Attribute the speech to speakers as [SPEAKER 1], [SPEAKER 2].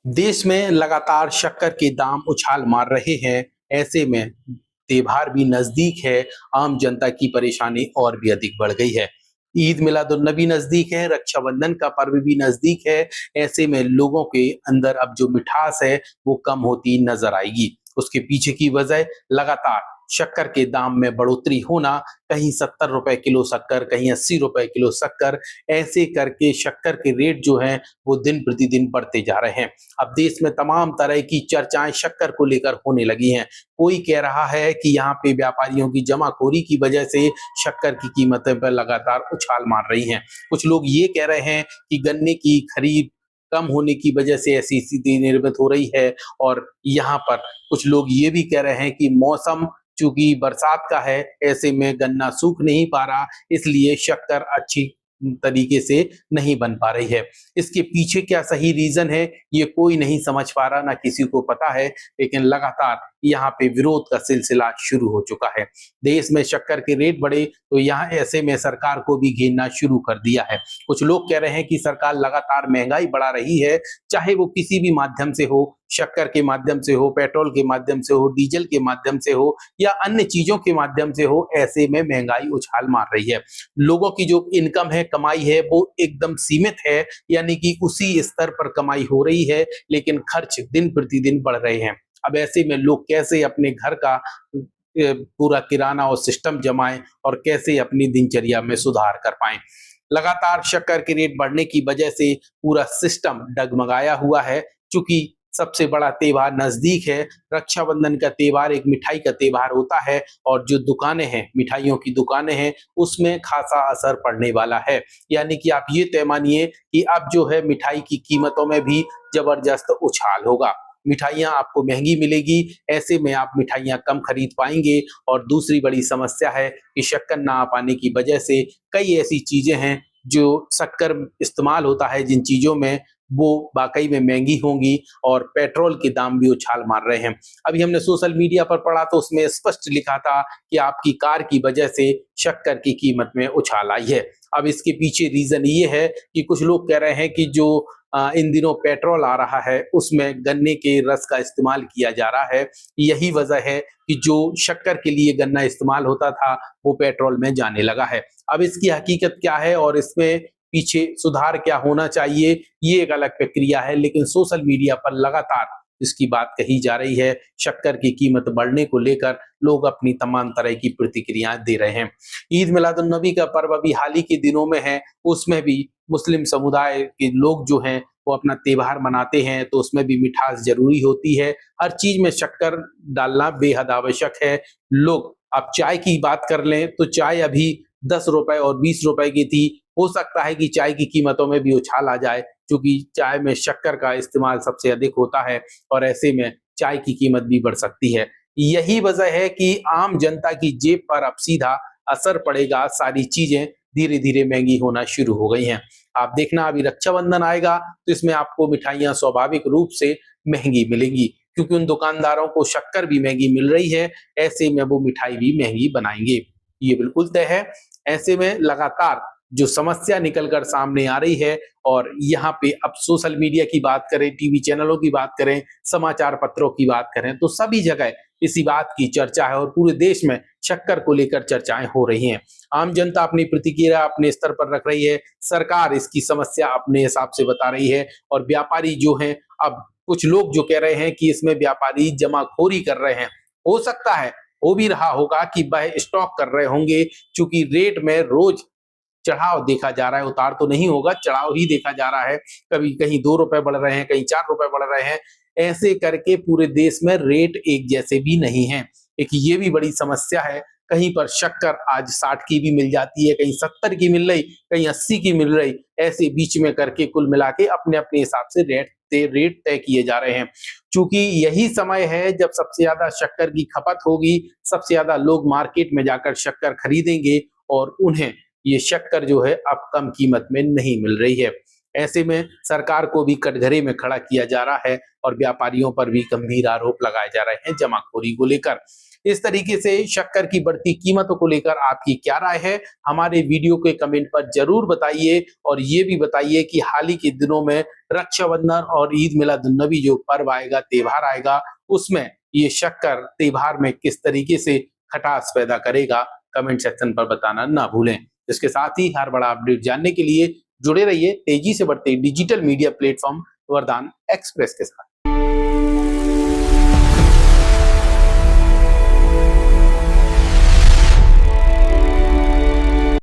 [SPEAKER 1] देश में लगातार शक्कर के दाम उछाल मार रहे हैं। ऐसे में त्योहार भी नजदीक है, आम जनता की परेशानी और भी अधिक बढ़ गई है। ईद मिलादुन्नबी नजदीक है, रक्षाबंधन का पर्व भी नजदीक है। ऐसे में लोगों के अंदर अब जो मिठास है वो कम होती नजर आएगी। उसके पीछे की वजह लगातार शक्कर के दाम में बढ़ोतरी होना। कहीं 70 रुपए किलो शक्कर, कहीं 80 रुपए किलो शक्कर, ऐसे करके शक्कर के रेट जो हैं वो दिन प्रतिदिन बढ़ते जा रहे हैं। अब देश में तमाम तरह की चर्चाएं शक्कर को लेकर होने लगी हैं। कोई कह रहा है कि यहाँ पे व्यापारियों की जमाखोरी की वजह से शक्कर की कीमतें पर लगातार उछाल मार रही हैं। कुछ लोग ये कह रहे हैं कि गन्ने की खरीद कम होने की वजह से ऐसी स्थिति निर्मित हो रही है। और यहाँ पर कुछ लोग ये भी कह रहे हैं कि मौसम चूंकि बरसात का है, ऐसे में गन्ना सूख नहीं पा रहा, इसलिए शक्कर अच्छी तरीके से नहीं बन पा रही है। इसके पीछे क्या सही रीजन है ये कोई नहीं समझ पा रहा, ना किसी को पता है। लेकिन लगातार यहाँ पे विरोध का सिलसिला शुरू हो चुका है। देश में शक्कर के रेट बढ़े तो यहाँ ऐसे में सरकार को भी घेरना शुरू कर दिया है। कुछ लोग कह रहे हैं कि सरकार लगातार महंगाई बढ़ा रही है, चाहे वो किसी भी माध्यम से हो, शक्कर के माध्यम से हो, पेट्रोल के माध्यम से हो, डीजल के माध्यम से हो या अन्य चीजों के माध्यम से हो। ऐसे में महंगाई उछाल मार रही है। लोगों की जो इनकम है, कमाई है, वो एकदम सीमित है, यानी कि उसी स्तर पर कमाई हो रही है, लेकिन खर्च दिन प्रतिदिन बढ़ रहे हैं। अब ऐसे में लोग कैसे अपने घर का पूरा किराना और सिस्टम जमाएं और कैसे अपनी दिनचर्या में सुधार कर पाएं। लगातार शक्कर के रेट बढ़ने की वजह से पूरा सिस्टम डगमगाया हुआ है। चूंकि सबसे बड़ा त्योहार नजदीक है, रक्षाबंधन का त्योहार एक मिठाई का त्योहार होता है और जो दुकानें हैं, मिठाइयों की दुकानें हैं, उसमें खासा असर पड़ने वाला है। यानी कि आप ये तय मानिए कि अब जो है मिठाई की कीमतों में भी जबरदस्त उछाल होगा। मिठाइयाँ आपको महंगी मिलेगी, ऐसे में आप मिठाइयाँ कम खरीद पाएंगे। और दूसरी बड़ी समस्या है कि शक्कर ना आ पाने की वजह से कई ऐसी चीजें हैं जो शक्कर इस्तेमाल होता है, जिन चीजों में वो वाकई में महंगी होंगी और पेट्रोल के दाम भी उछाल मार रहे हैं। अभी हमने सोशल मीडिया पर पढ़ा तो उसमें स्पष्ट लिखा था कि आपकी कार की वजह से शक्कर की कीमत में उछाल आई है। अब इसके पीछे रीजन ये है कि कुछ लोग कह रहे हैं कि जो इन दिनों पेट्रोल आ रहा है उसमें गन्ने के रस का इस्तेमाल किया जा रहा है। यही वजह है कि जो शक्कर के लिए गन्ना इस्तेमाल होता था वो पेट्रोल में जाने लगा है। अब इसकी हकीकत क्या है और इसमें पीछे सुधार क्या होना चाहिए, ये एक अलग प्रक्रिया है। लेकिन सोशल मीडिया पर लगातार इसकी बात कही जा रही है। शक्कर की कीमत बढ़ने को लेकर लोग अपनी तमाम तरह की प्रतिक्रियाएं दे रहे हैं। ईद मिलादुन्नबी का पर्व अभी हाल ही के दिनों में है, उसमें भी मुस्लिम समुदाय के लोग जो हैं वो अपना त्योहार मनाते हैं, तो उसमें भी मिठास जरूरी होती है। हर चीज में शक्कर डालना बेहद आवश्यक है। लोग आप चाय की बात कर लें तो चाय अभी 10 रुपए और 20 रुपए की थी। हो सकता है कि चाय की कीमतों में भी उछाल आ जाए, क्योंकि चाय में शक्कर का इस्तेमाल सबसे अधिक होता है और ऐसे में चाय की कीमत भी बढ़ सकती है। यही वजह है कि आम जनता की जेब पर अब सीधा असर पड़ेगा। सारी चीजें धीरे धीरे महंगी होना शुरू हो गई हैं। आप देखना अभी रक्षाबंधन आएगा तो इसमें आपको मिठाइयां स्वाभाविक रूप से महंगी मिलेंगी, क्योंकि उन दुकानदारों को शक्कर भी महंगी मिल रही है, ऐसे में वो मिठाई भी महंगी बनाएंगे। ये बिल्कुल तय है। ऐसे में लगातार जो समस्या निकल कर सामने आ रही है, और यहाँ पे अब सोशल मीडिया की बात करें, टीवी चैनलों की बात करें, समाचार पत्रों की बात करें, तो सभी जगह इसी बात की चर्चा है और पूरे देश में शक्कर को लेकर चर्चाएं हो रही हैं। आम जनता अपनी प्रतिक्रिया अपने स्तर पर रख रही है, सरकार इसकी समस्या अपने हिसाब से बता रही है, और व्यापारी जो हैं, अब कुछ लोग जो कह रहे हैं कि इसमें व्यापारी जमाखोरी कर रहे हैं। हो सकता है हो भी रहा होगा कि वह स्टॉक कर रहे होंगे, चूंकि रेट में रोज चढ़ाव देखा जा रहा है, उतार तो नहीं होगा, चढ़ाव ही देखा जा रहा है। कभी कहीं 2 रुपए बढ़ रहे हैं, कहीं 4 रुपए बढ़ रहे हैं। ऐसे करके पूरे देश में रेट एक जैसे भी नहीं है। एक ये भी बड़ी समस्या है, कहीं पर शक्कर आज 60 की भी मिल जाती है, कहीं 70 की मिल रही, कहीं 80 की मिल रही। ऐसे बीच में करके कुल मिला के अपने अपने हिसाब से रेट तय किए जा रहे हैं। चूंकि यही समय है जब सबसे ज्यादा शक्कर की खपत होगी, सबसे ज्यादा लोग मार्केट में जाकर शक्कर खरीदेंगे और उन्हें ये शक्कर जो है अब कम कीमत में नहीं मिल रही है। ऐसे में सरकार को भी कटघरे में खड़ा किया जा रहा है और व्यापारियों पर भी गंभीर आरोप लगाए जा रहे हैं जमाखोरी को लेकर। इस तरीके से शक्कर की बढ़ती कीमतों को लेकर आपकी क्या राय है, हमारे वीडियो के कमेंट पर जरूर बताइए। और ये भी बताइए कि हाल ही के दिनों में रक्षाबंधन और ईद मिलादुन्नबी जो पर्व आएगा, त्योहार आएगा, उसमें ये शक्कर त्योहार में किस तरीके से खटास पैदा करेगा, कमेंट सेक्शन पर बताना ना भूलें। इसके साथ ही हर बड़ा अपडेट जानने के लिए जुड़े रहिए तेजी से बढ़ते डिजिटल मीडिया प्लेटफॉर्म वरदान एक्सप्रेस के साथ।